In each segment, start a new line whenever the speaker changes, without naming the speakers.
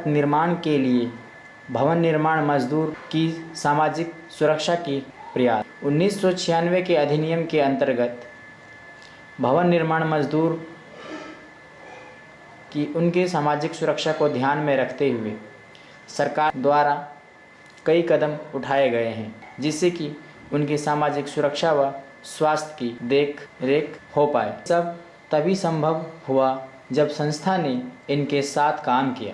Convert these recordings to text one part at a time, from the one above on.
सड़क निर्माण के लिए भवन निर्माण मजदूर की सामाजिक सुरक्षा की प्रयास। 1996 के अधिनियम के अंतर्गत भवन निर्माण मजदूर की उनके सामाजिक सुरक्षा को ध्यान में रखते हुए सरकार द्वारा कई कदम उठाए गए हैं, जिससे कि उनकी सामाजिक सुरक्षा व स्वास्थ्य की देख रेख हो पाए। सब तभी संभव हुआ जब संस्था ने इनके साथ काम किया।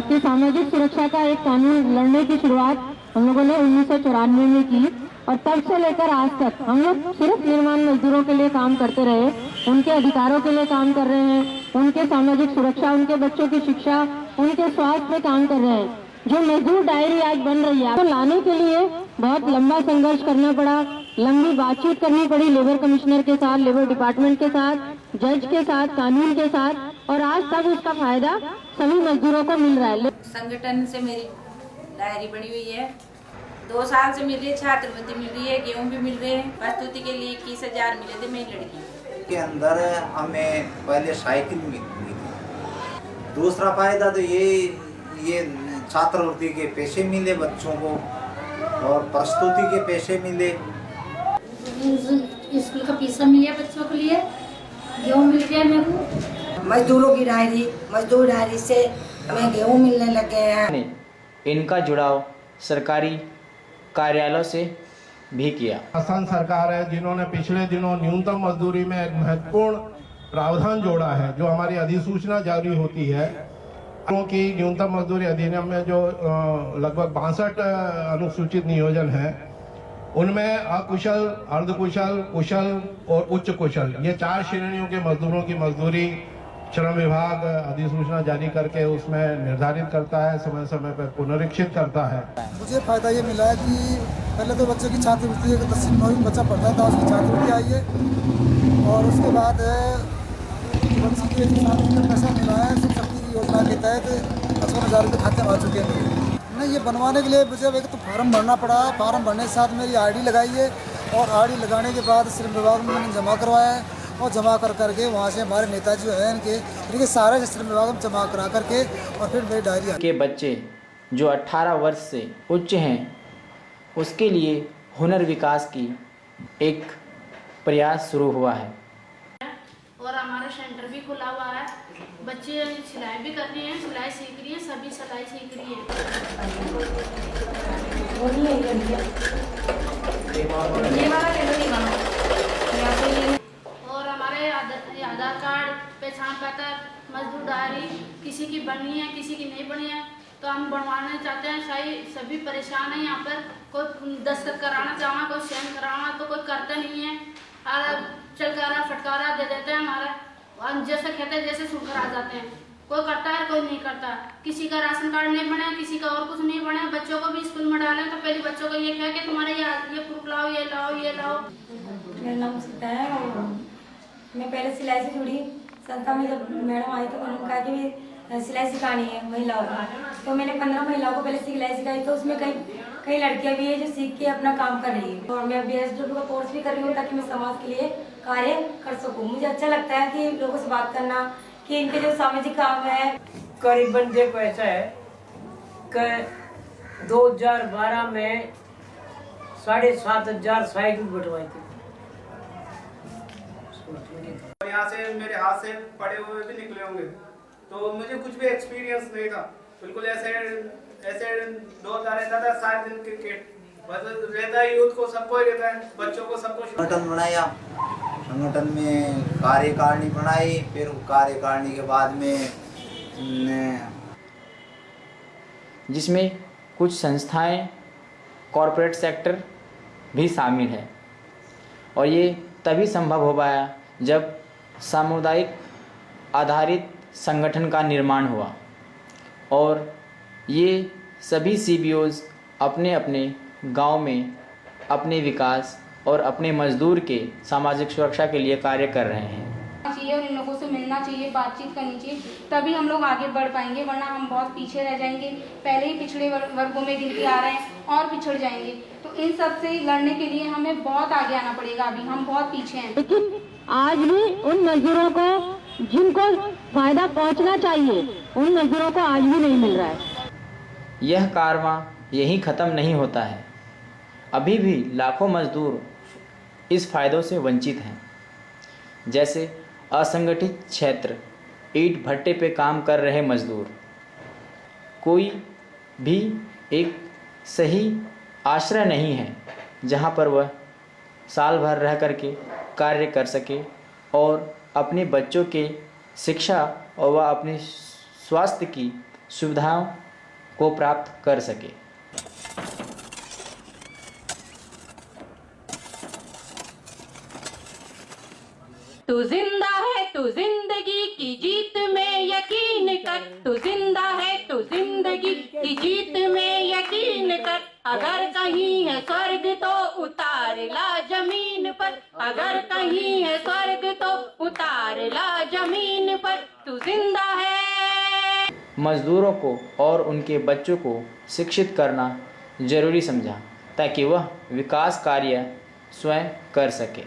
कि सामाजिक सुरक्षा का एक कानून लड़ने की शुरुआत हम लोगों ने 1994 में की और तब से लेकर आज तक हम लोग सिर्फ निर्माण मजदूरों के लिए काम करते रहे, उनके अधिकारों के लिए काम कर रहे हैं, उनके सामाजिक सुरक्षा, उनके बच्चों की शिक्षा, उनके स्वास्थ्य पे काम कर रहे हैं। जो मजदूर डायरी आज बन रही है, तो लाने के लिए बहुत लंबा संघर्ष करना पड़ा, लंबी बातचीत करनी पड़ी लेबर कमिश्नर के साथ, लेबर डिपार्टमेंट के साथ, जज के साथ, कानून के साथ, और आज तक उसका फायदा सभी मजदूरों को मिल रहा है।
संगठन से मेरी डायरी बनी हुई है, 2 साल से मिल रही है, छात्रवृत्ति मिल रही है, गेहूँ भी मिल रहे हैं। प्रस्तुति के लिए 21,000 मिले थे मेरी लड़की
के अंदर। हमें पहले साइकिल मिली थी। दूसरा फायदा तो ये छात्रवृत्ति के पैसे मिले बच्चों को और प्रस्तुति के पैसे मिले।
स्कूल का पैसा मिला बच्चों के लिए, गेहूँ मिल गया मेरे को।
मजदूरों की डायरी, मजदूर डायरी से हमें गेहूँ मिलने लग गए हैं।
इनका जुड़ाव सरकारी कार्यालयों से भी किया।
असम सरकार है जिन्होंने पिछले दिनों न्यूनतम मजदूरी में एक महत्वपूर्ण प्रावधान जोड़ा है, जो हमारी अधिसूचना जारी होती है क्योंकि न्यूनतम मजदूरी अधिनियम में जो लगभग 62 अनुसूचित नियोजन है, उनमें अकुशल, अर्धकुशल, कुशल और उच्च कुशल, ये 4 श्रेणियों के मजदूरों की मजदूरी श्रम विभाग अधिसूचना जारी करके उसमें निर्धारित करता है, समय समय पर पुनरीक्षित करता है।
मुझे फायदा ये मिला है कि पहले तो बच्चों की छात्रवृत्ति 10वीं 9वीं बच्चा पढ़ता था, उसकी छात्रवृत्ति आई है, और उसके बाद पैसा मिला है शिव शक्ति योजना के तहत 55,000 रुपये खाते में आ चुके हैं। नहीं, ये बनवाने के लिए मुझे एक तो फार्म भरना पड़ा। फार्म भरने के साथ मेरी आईडी लगाई है, और आईडी लगाने के बाद श्रम विभाग में मैंने जमा करवाया है, और जमा करके वहाँ से हमारे नेता जो हैं इनके सारे श्रम विभाग में जमा करा करके और फिर मेरी डायरी
के बच्चे जो 18 वर्ष से उच्च हैं उसके लिए हुनर विकास की एक प्रयास शुरू हुआ है।
और हमारा सेंटर भी खुला हुआ है, बच्चे सिलाई भी कर रहे हैं, सिलाई सीख रही है, सभी सिलाई सीख रही है। और हमारे आधार कार्ड, पहचान पत्र, मजदूर डायरी किसी की बनी है, किसी की नहीं बनी है, तो हम बनवाना चाहते हैं। सभी परेशान है यहाँ पर, कोई दस्तखत कराना चाहना, कोई साइन कराना, तो कोई करता नहीं है। और चलकारा फटकारा दे देते हैं हमारा, जैसे कहते हैं जैसे सुखर आ जाते हैं। कोई करता है, कोई नहीं करता। किसी का राशन कार्ड नहीं बना, किसी का और कुछ नहीं बना। बच्चों को भी स्कूल में डालें तो पहले बच्चों को ये कहा कि तुम्हारे ये प्रूफ लाओ, ये लाओ, ये लाओ।
मेरा नाम सीता है और मैं पहले सिलाई से जुड़ी। संस्था में जब मैडम आई तो उन्होंने कहा कि सिलाई सिखानी है महिलाओं को, तो मैंने 15 महिलाओं को पहले सिलाई सिखाई। तो उसमें कई लड़कियां भी है जो सीख के अपना काम कर रही है, और मैं BSW का कोर्स भी कर रही हूँ ताकि मैं समाज के लिए कार्य कर सकूँ। मुझे अच्छा लगता है कि लोगों से बात करना, कि इनके जो सामाजिक काम है।
करीबन देखो ऐसा है कि 2012 में 7,500 साइकिल बंटवाई थी।
यहाँ से मेरे हाथ से पड़े हुए भी निकले होंगे, तो मुझे कुछ भी एक्सपीरियंस नहीं था। बिल्कुल ऐसे दौड़ता रहता था सारे दिन क्रिकेट, बस रहता है, यूथ को सबको ही रहता है, बच्चों को सबको।
संगठन बनाया, संगठन में कार्यकारिणी बनाई, फिर कार्यकारिणी के बाद में
जिसमें कुछ संस्थाएं कॉरपोरेट सेक्टर भी शामिल है, और ये तभी संभव हो पाया जब सामुदायिक आधारित संगठन का निर्माण हुआ, और ये सभी CBOs अपने अपने गांव में अपने विकास और अपने मजदूर के सामाजिक सुरक्षा के लिए कार्य कर रहे हैं।
और इन लोगों से मिलना चाहिए, बातचीत करनी चाहिए, तभी हम लोग आगे बढ़ पाएंगे, वरना हम बहुत पीछे रह जाएंगे। पहले ही पिछड़े वर्गों में गिनती आ रहे हैं और पिछड़ जाएंगे, तो इन सब से लड़ने के लिए हमें बहुत आगे आना पड़ेगा। अभी हम बहुत पीछे हैं।
लेकिन आज भी उन मजदूरों को जिनको फायदा पहुंचना चाहिए उन मजदूरों को आज भी नहीं मिल रहा है।
यह कारवां यहीं ख़त्म नहीं होता है। अभी भी लाखों मजदूर इस फ़ायदों से वंचित हैं। जैसे असंगठित क्षेत्र, ईंट भट्टे पे काम कर रहे मजदूर। कोई भी एक सही आश्रय नहीं है जहाँ पर वह साल भर रह कर के कार्य कर सके और अपने बच्चों के शिक्षा और वह अपने स्वास्थ्य की सुविधाओं को प्राप्त कर सके।
तू जिंदा है तू जिंदगी की जीत में यकीन कर, तू जिंदा है तू जिंदगी की जीत में यकीन कर। अगर कहीं है स्वर्ग तो उतार ला जमीन पर, अगर कहीं है स्वर्ग तो उतार ला जमीन पर, तू जिंदा है।
मजदूरों को और उनके बच्चों को शिक्षित करना जरूरी समझा ताकि वह विकास कार्य स्वयं कर सके।